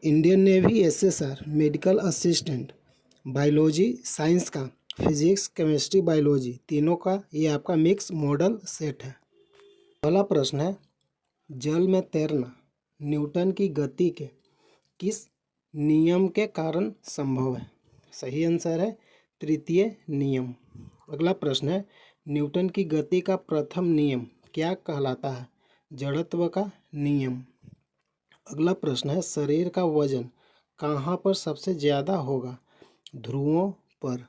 Indian navy SSR medical assistant, biology science का, physics chemistry biology तीनों का ये आपका मिक्स मॉडल सेट है। पहला प्रश्न है, जल में तैरना न्यूटन की गति के किस नियम के कारण संभव है? सही आंसर है तृतीय नियम। अगला प्रश्न है, न्यूटन की गति का प्रथम नियम क्या कहलाता है? जड़त्व का नियम। अगला प्रश्न है, शरीर का वजन कहाँ पर सबसे ज़्यादा होगा? ध्रुवों पर।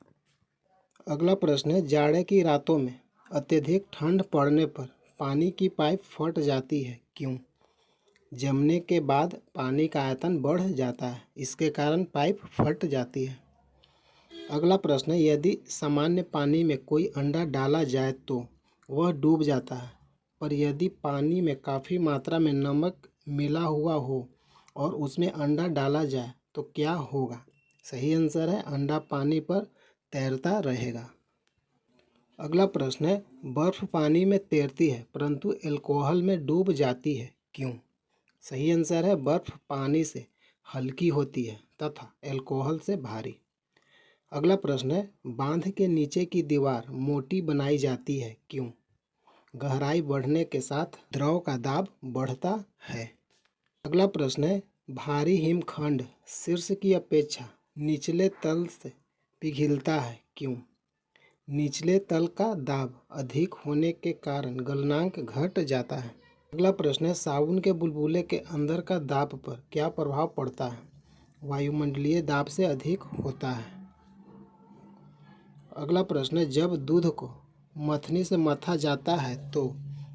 अगला प्रश्न है, जाड़े की रातों में अत्यधिक ठंड पड़ने पर पानी की पाइप फट जाती है, क्यों? जमने के बाद पानी का आयतन बढ़ जाता है, इसके कारण पाइप फट जाती है। अगला प्रश्न है, यदि सामान्य पानी में कोई अंडा डाला जाए तो वह डूब जाता है, पर यदि पानी में काफ़ी मात्रा में नमक मिला हुआ हो और उसमें अंडा डाला जाए तो क्या होगा? सही आंसर है अंडा पानी पर तैरता रहेगा। अगला प्रश्न है, बर्फ़ पानी में तैरती है परंतु अल्कोहल में डूब जाती है, क्यों? सही आंसर है बर्फ़ पानी से हल्की होती है तथा अल्कोहल से भारी। अगला प्रश्न है, बांध के नीचे की दीवार मोटी बनाई जाती है, क्यों? गहराई बढ़ने के साथ द्रव का दाब बढ़ता है। अगला प्रश्न है, भारी हिमखंड शीर्ष की अपेक्षा निचले तल से पिघलता है, क्यों? निचले तल का दाब अधिक होने के कारण गलनांक घट जाता है। अगला प्रश्न है, साबुन के बुलबुले के अंदर का दाब पर क्या प्रभाव पड़ता है? वायुमंडलीय दाब से अधिक होता है। अगला प्रश्न है, जब दूध को मथनी से मथा जाता है तो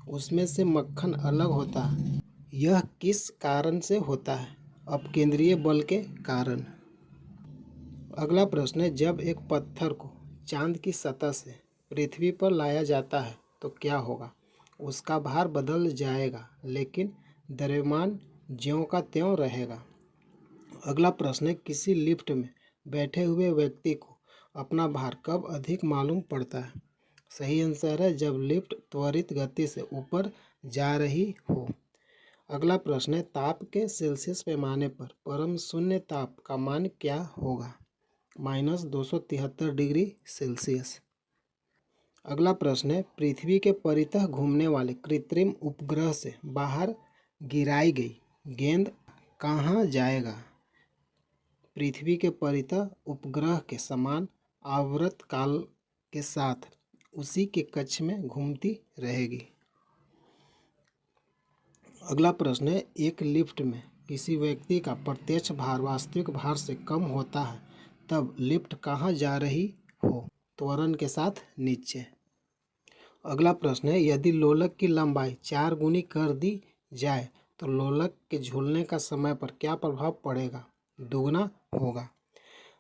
उसमें से मक्खन अलग होता है, यह किस कारण से होता है? अपकेंद्रीय बल के कारण। अगला प्रश्न है, जब एक पत्थर को चांद की सतह से पृथ्वी पर लाया जाता है तो क्या होगा? उसका भार बदल जाएगा लेकिन द्रव्यमान ज्यों का त्यों रहेगा। अगला प्रश्न है, किसी लिफ्ट में बैठे हुए व्यक्ति को अपना भार कब अधिक मालूम पड़ता है? सही आंसर है जब लिफ्ट त्वरित गति से ऊपर जा रही हो। अगला प्रश्न है, ताप के सेल्सियस पैमाने पर परम शून्य ताप का मान क्या होगा? -273 डिग्री सेल्सियस। अगला प्रश्न है, पृथ्वी के परितः घूमने वाले कृत्रिम उपग्रह से बाहर गिराई गई गेंद कहाँ जाएगा? पृथ्वी के परितः उपग्रह के समान आवर्त काल के साथ उसी के कक्ष में घूमती रहेगी। अगला प्रश्न है, एक लिफ्ट में किसी व्यक्ति का प्रत्यक्ष भार वास्तविक भार से कम होता है तब लिफ्ट कहाँ जा रही हो? त्वरण के साथ नीचे। अगला प्रश्न है, यदि लोलक की लंबाई 4 गुनी कर दी जाए तो लोलक के झूलने का समय पर क्या प्रभाव पड़ेगा? दुगना होगा।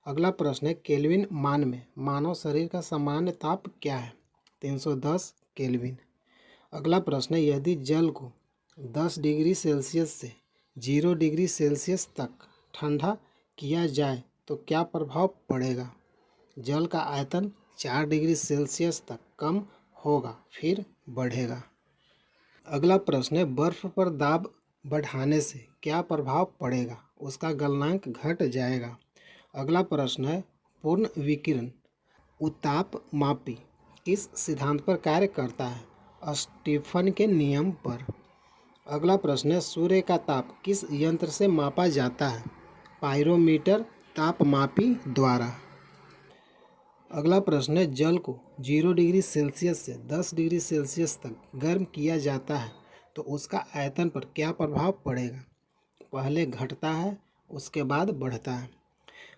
अगला प्रश्न है, केल्विन मान में मानव शरीर का सामान्य ताप क्या है? 310 केल्विन। अगला प्रश्न है, यदि जल को 10 डिग्री सेल्सियस से 0 डिग्री सेल्सियस तक ठंडा किया जाए तो क्या प्रभाव पड़ेगा? जल का आयतन 4 डिग्री सेल्सियस तक कम होगा फिर बढ़ेगा। अगला प्रश्न है, बर्फ पर दाब बढ़ाने से क्या प्रभाव पड़ेगा? उसका गलनांक घट जाएगा। अगला प्रश्न है, पूर्ण विकिरण उतापमापी किस सिद्धांत पर कार्य करता है? स्टीफन के नियम पर। अगला प्रश्न है, सूर्य का ताप किस यंत्र से मापा जाता है? पायरोमीटर तापमापी द्वारा। अगला प्रश्न है, जल को 0 डिग्री सेल्सियस से 10 डिग्री सेल्सियस तक गर्म किया जाता है तो उसका आयतन पर क्या प्रभाव पड़ेगा? पहले घटता है उसके बाद बढ़ता है।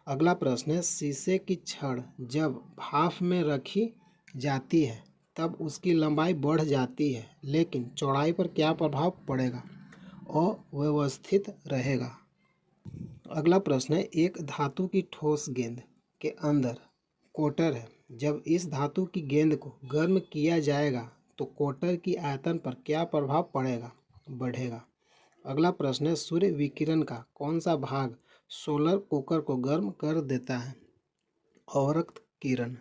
अगला प्रश्न है, शीशे की छड़ जब भाप में रखी जाती है तब उसकी लंबाई बढ़ जाती है लेकिन चौड़ाई पर क्या प्रभाव पड़ेगा? अव्यवस्थित रहेगा। अगला प्रश्न है, एक धातु की ठोस गेंद के अंदर कोटर है, जब इस धातु की गेंद को गर्म किया जाएगा तो कोटर की आयतन पर क्या प्रभाव पड़ेगा? बढ़ेगा। अगला प्रश्न है, सूर्य विकिरण का कौन सा भाग सोलर कुकर को गर्म कर देता है? अवरक्त किरण।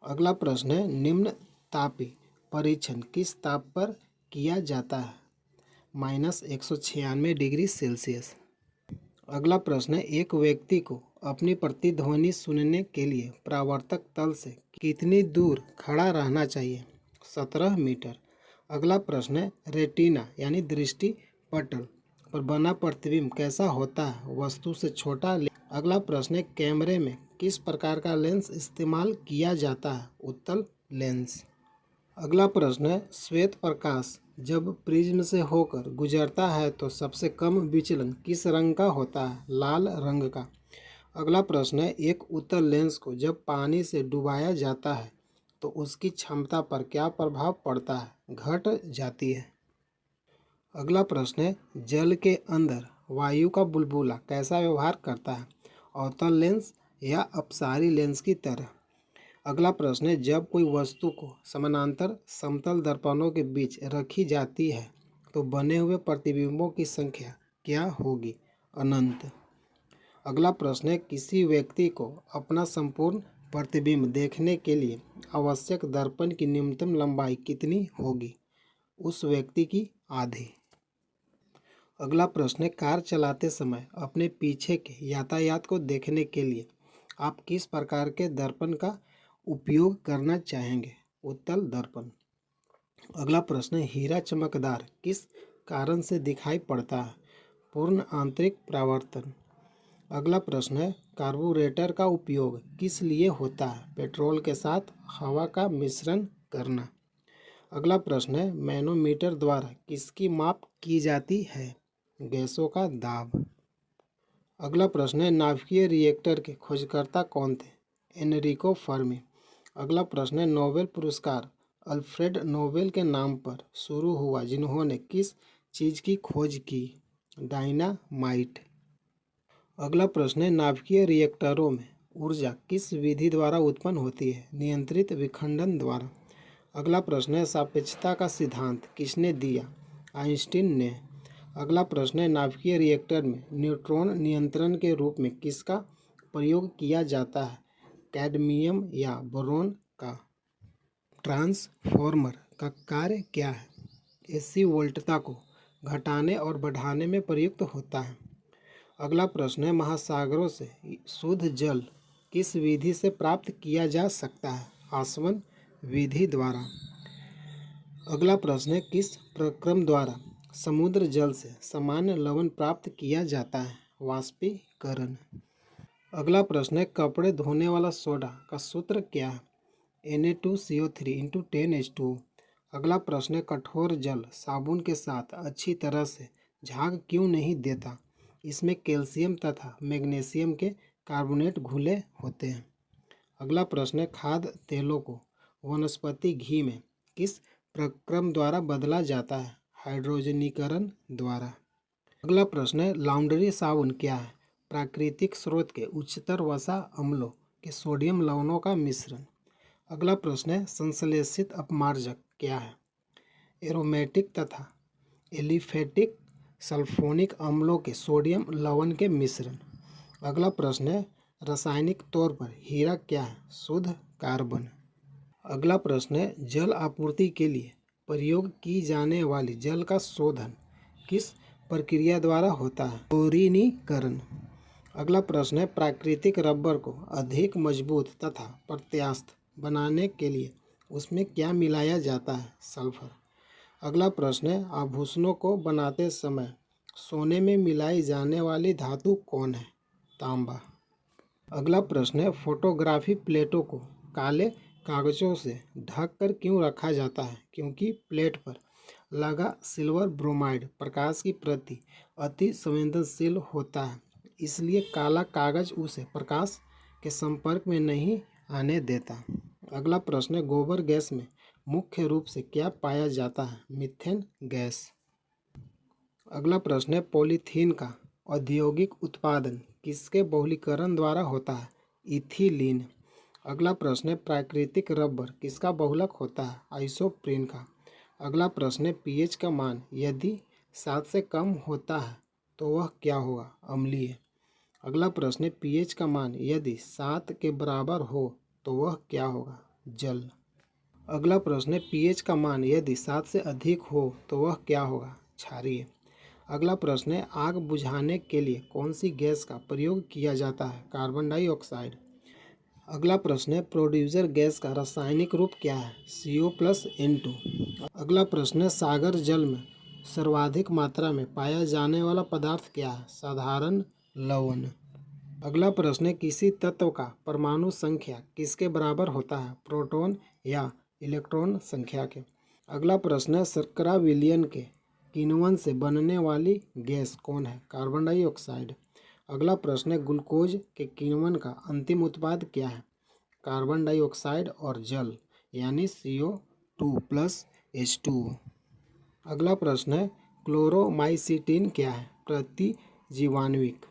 अगला प्रश्न है, निम्न तापी परीक्षण किस ताप पर किया जाता है? -196 डिग्री सेल्सियस। अगला प्रश्न है, एक व्यक्ति को अपनी प्रतिध्वनि सुनने के लिए परावर्तक तल से कितनी दूर खड़ा रहना चाहिए? 17 मीटर। अगला प्रश्न है, रेटिना यानी दृष्टि पटल पर बना प्रतिबिंब कैसा होता है? वस्तु से छोटा। अगला प्रश्न है, कैमरे में किस प्रकार का लेंस इस्तेमाल किया जाता है? उत्तल लेंस। अगला प्रश्न है, श्वेत प्रकाश जब प्रिज्म से होकर गुजरता है तो सबसे कम विचलन किस रंग का होता है? लाल रंग का। अगला प्रश्न है, एक उत्तल लेंस को जब पानी से डुबाया जाता है तो उसकी क्षमता पर क्या प्रभाव पड़ता है? घट जाती है। अगला प्रश्न है, जल के अंदर वायु का बुलबुला कैसा व्यवहार करता है? अवतल लेंस या अपसारी लेंस की तरह। अगला प्रश्न है, जब कोई वस्तु को समानांतर समतल दर्पणों के बीच रखी जाती है तो बने हुए प्रतिबिंबों की संख्या क्या होगी? अनंत। अगला प्रश्न है, किसी व्यक्ति को अपना संपूर्ण प्रतिबिंब देखने के लिए आवश्यक दर्पण की न्यूनतम लंबाई कितनी होगी? उस व्यक्ति की आधी। अगला प्रश्न है, कार चलाते समय अपने पीछे के यातायात को देखने के लिए आप किस प्रकार के दर्पण का उपयोग करना चाहेंगे? उत्तल दर्पण। अगला प्रश्न है, हीरा चमकदार किस कारण से दिखाई पड़ता है? पूर्ण आंतरिक परावर्तन। अगला प्रश्न है, कार्बोरेटर का उपयोग किस लिए होता है? पेट्रोल के साथ हवा का मिश्रण करना। अगला प्रश्न है, मैनोमीटर द्वारा किसकी माप की जाती है? गैसों का दाब। अगला प्रश्न है, नाभिकीय रिएक्टर के खोजकर्ता कौन थे? Enrico Fermi. अगला प्रश्न है, नोबेल पुरस्कार अल्फ्रेड नोबेल के नाम पर शुरू हुआ जिन्होंने किस चीज़ की खोज की? डायनामाइट। अगला प्रश्न है, नाभिकीय रिएक्टरों में ऊर्जा किस विधि द्वारा उत्पन्न होती है? नियंत्रित विखंडन द्वारा। अगला प्रश्न है, सापेक्षता का सिद्धांत किसने दिया? आइंस्टीन ने। अगला प्रश्न है, नाभिकीय रिएक्टर में न्यूट्रॉन नियंत्रण के रूप में किसका प्रयोग किया जाता है? कैडमियम या बोरॉन का। ट्रांसफॉर्मर का कार्य क्या है? एसी वोल्टता को घटाने और बढ़ाने में प्रयुक्त होता है। अगला प्रश्न है, महासागरों से शुद्ध जल किस विधि से प्राप्त किया जा सकता है? आसवन विधि द्वारा। अगला प्रश्न है, किस प्रक्रम द्वारा समुद्र जल से सामान्य लवण प्राप्त किया जाता है? वाष्पीकरण। अगला प्रश्न है, कपड़े धोने वाला सोडा का सूत्र क्या है? Na2CO3 × 10H2O। अगला प्रश्न है, कठोर जल साबुन के साथ अच्छी तरह से झाग क्यों नहीं देता? इसमें कैल्शियम तथा मैग्नीशियम के कार्बोनेट घुले होते हैं। अगला प्रश्न है, खाद्य तेलों को वनस्पति घी में किस प्रक्रम द्वारा बदला जाता है? हाइड्रोजनीकरण द्वारा। अगला प्रश्न है, लॉन्ड्री साबुन क्या है? प्राकृतिक स्रोत के उच्चतर वसा अम्लों के सोडियम लवणों का मिश्रण। अगला प्रश्न है, संश्लेषित अपमार्जक क्या है? एरोमेटिक तथा एलिफेटिक सल्फोनिक अम्लों के सोडियम लवण के मिश्रण। अगला प्रश्न है, रासायनिक तौर पर हीरा क्या है? शुद्ध कार्बन। अगला प्रश्न है, जल आपूर्ति के लिए प्रयोग की जाने वाली जल का शोधन किस प्रक्रिया द्वारा होता है? क्लोरीनीकरण। अगला प्रश्न है, प्राकृतिक रबर को अधिक मजबूत तथा प्रत्यास्थ बनाने के लिए उसमें क्या मिलाया जाता है? सल्फर। अगला प्रश्न है, आभूषणों को बनाते समय सोने में मिलाई जाने वाली धातु कौन है? तांबा। अगला प्रश्न है, फोटोग्राफी प्लेटों को काले कागजों से ढककर क्यों रखा जाता है? क्योंकि प्लेट पर लगा सिल्वर ब्रोमाइड प्रकाश की प्रति अति संवेदनशील होता है, इसलिए काला कागज उसे प्रकाश के संपर्क में नहीं आने देता। अगला प्रश्न है, गोबर गैस में मुख्य रूप से क्या पाया जाता है? Methane gas. अगला प्रश्न है, पॉलीथीन का औद्योगिक उत्पादन किसके बहुलीकरण द्वारा होता है? इथिलीन। अगला प्रश्न है, प्राकृतिक रबर किसका बहुलक होता है? आइसोप्रीन का। अगला प्रश्न है, पीएच का मान यदि 7 से कम होता है तो वह क्या होगा? अम्लीय। अगला प्रश्न है, पीएच का मान यदि 7 के बराबर हो तो वह क्या होगा? जल। अगला प्रश्न है, पीएच का मान यदि 7 से अधिक हो तो वह क्या होगा? क्षारीय। अगला प्रश्न है, आग बुझाने के लिए कौन सी गैस का प्रयोग किया जाता है? Carbon dioxide. अगला प्रश्न है, प्रोड्यूसर गैस का रासायनिक रूप क्या है? CO+N2। अगला प्रश्न है, सागर जल में सर्वाधिक मात्रा में पाया जाने वाला पदार्थ क्या है? साधारण लवण। अगला प्रश्न है, किसी तत्व का परमाणु संख्या किसके बराबर होता है? प्रोटॉन या इलेक्ट्रॉन संख्या के। अगला प्रश्न है, शर्करा विलयन के किण्वन से बनने वाली गैस कौन है? Carbon dioxide. अगला प्रश्न है, ग्लूकोज के किण्वन का अंतिम उत्पाद क्या है? कार्बन डाइऑक्साइड और जल यानी CO2+H2O। अगला प्रश्न है, क्लोरोमाइसीटिन क्या है? प्रतिजीवान्विक।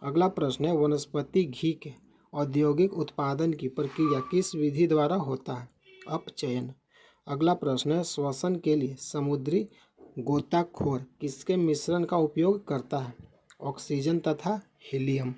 अगला प्रश्न है, वनस्पति घी के औद्योगिक उत्पादन की प्रक्रिया किस विधि द्वारा होता है? अपचयन। अगला प्रश्न है, श्वसन के लिए समुद्री गोताखोर किसके मिश्रण का उपयोग करता है? ऑक्सीजन तथा हीलियम।